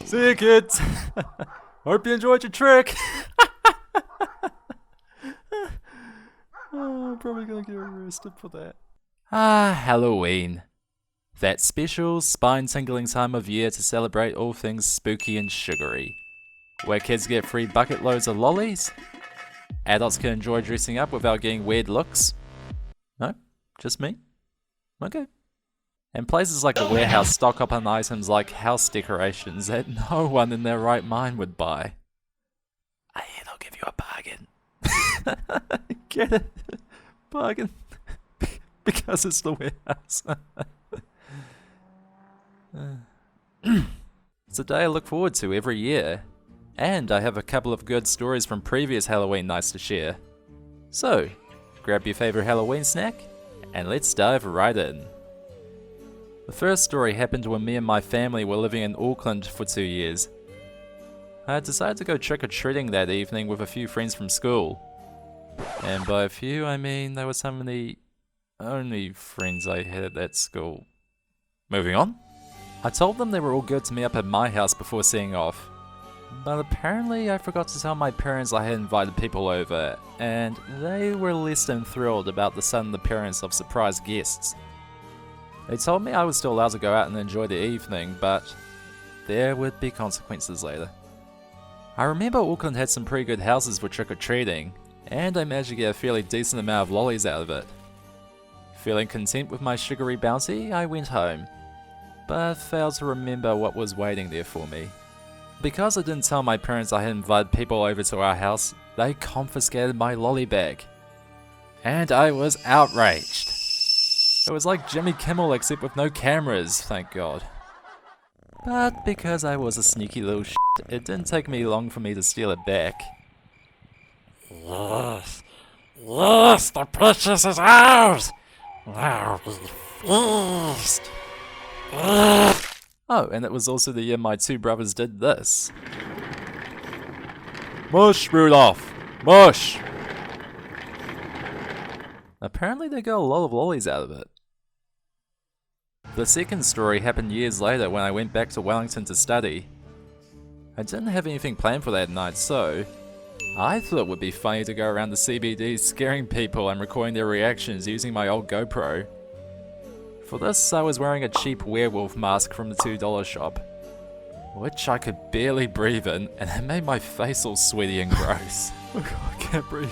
See you, kids. Hope you enjoyed your trick. Oh, I'm probably gonna get arrested for that. Halloween. That special, spine-tingling time of year to celebrate all things spooky and sugary. Where kids get free bucket loads of lollies. Adults can enjoy dressing up without getting weird looks. No? Just me? Okay. And places like the warehouse stock up on items like house decorations that no one in their right mind would buy. I hear they'll give you a bargain. Get it? Bargain. Because it's the warehouse. It's a day I look forward to every year. And I have a couple of good stories from previous Halloween nights to share. So, grab your favorite Halloween snack, and let's dive right in. The first story happened when me and my family were living in Auckland for 2 years. I had decided to go trick-or-treating that evening with a few friends from school. And by a few, I mean they were some of the only friends I had at that school. Moving on. I told them they were all good to meet up at my house before seeing off. But apparently I forgot to tell my parents I had invited people over, and they were less than thrilled about the sudden appearance of surprise guests. They told me I was still allowed to go out and enjoy the evening, but there would be consequences later. I remember Auckland had some pretty good houses for trick-or-treating, and I managed to get a fairly decent amount of lollies out of it. Feeling content with my sugary bounty, I went home, but failed to remember what was waiting there for me. Because I didn't tell my parents I had invited people over to our house, they confiscated my lolly bag. And I was outraged. It was like Jimmy Kimmel except with no cameras, thank God. But because I was a sneaky little shit, it didn't take me long for me to steal it back. Yes, yes, the precious is ours! Now we feast! Oh, and it was also the year my two brothers did this. Mush, Rudolph! Mush! Apparently they got a lot of lollies out of it. The second story happened years later when I went back to Wellington to study. I didn't have anything planned for that night, so I thought it would be funny to go around the CBD scaring people and recording their reactions using my old GoPro. For this, I was wearing a cheap werewolf mask from the $2 shop, which I could barely breathe in, and it made my face all sweaty and gross. Oh God, I can't breathe.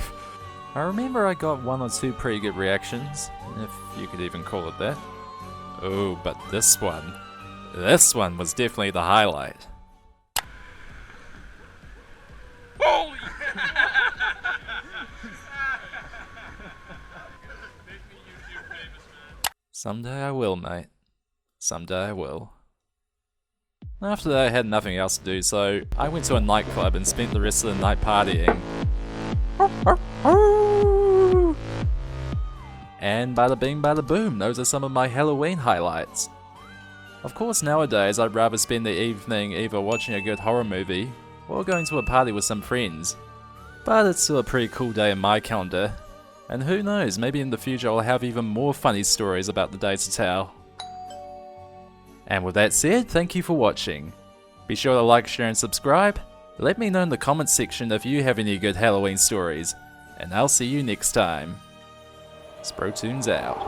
I remember I got 1 or 2 pretty good reactions, if you could even call it that. Oh, but this one was definitely the highlight. Holy! Someday I will, mate. Someday I will. After that I had nothing else to do, so I went to a nightclub and spent the rest of the night partying. And bada bing bada boom, those are some of my Halloween highlights. Of course nowadays I'd rather spend the evening either watching a good horror movie or going to a party with some friends. But it's still a pretty cool day in my calendar. And who knows, maybe in the future I'll have even more funny stories about the day to tell. And with that said, thank you for watching. Be sure to like, share and subscribe. Let me know in the comments section if you have any good Halloween stories. And I'll see you next time. Sproatoonz out.